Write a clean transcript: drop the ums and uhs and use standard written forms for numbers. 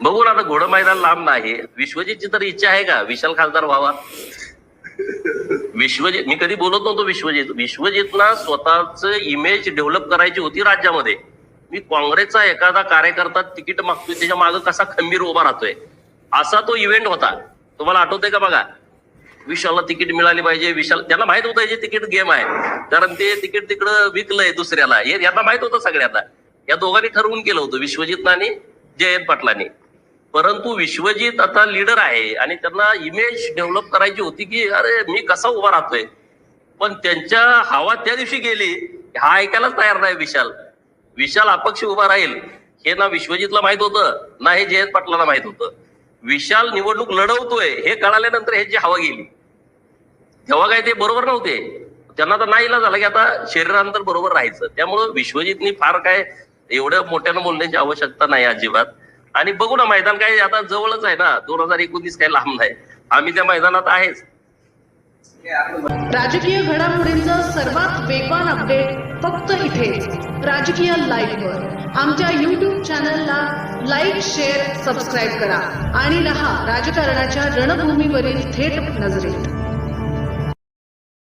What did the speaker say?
बघू ना आता घोडं मैदान लांब नाही. विश्वजितची तर इच्छा आहे का विशाल खासदार व्हावा? विश्वजित, मी कधी बोलत नव्हतो विश्वजितला स्वतःच इमेज डेव्हलप करायची होती राज्यामध्ये. मी काँग्रेसचा एखादा कार्यकर्ता तिकीट मागतोय त्याच्या मागे कसा खंबीर उभा राहतोय असा तो इव्हेंट होता. तुम्हाला आठवतंय का? बघा, विशालला तिकीट मिळाली पाहिजे. विशाल, त्यांना माहित होतं हे तिकीट गेम आहे, कारण ते तिकीट तिकडं विकलंय दुसऱ्याला, हे यांना माहित होतं सगळ्यांना. या दोघांनी ठरवून केलं होतं, विश्वजित आणि जयंत पाटलांनी. परंतु विश्वजित आता लीडर आहे आणि त्यांना इमेज डेव्हलप करायची होती की अरे मी कसा उभा राहतोय. पण त्यांच्या हवा त्या दिवशी गेली, हा ऐकायलाच तयार नाही विशाल अपक्ष उभा राहील हे ना विश्वजितला माहित होतं ना हे जयंत पाटलांना माहित होतं. विशाल निवडणूक लढवतोय हे कळाल्यानंतर ह्याची हवा गेली. तेव्हा काय ते बरोबर नव्हते, त्यांना तर नाही झालं की आता शरीरांतर बरोबर राहायचं. त्यामुळं विश्वजितनी फार काय एवढं मोठ्यानं बोलण्याची आवश्यकता नाही अजिबात. आणि बघू ना, मैदान काय आता जवळच आहे ना, 2029 काही लांब नाही. आम्ही त्या मैदानात आहेच. राजकीय घडामोडींचा सर्वात वेगवान अपडेट फक्त इथेच राजकीय लाईव्हवर. आमच्या YouTube चॅनलला लाईक, शेअर, सबस्क्राईब करा आणि रहा राजकारणाच्या रणभूमीवरील थेट नजरेत.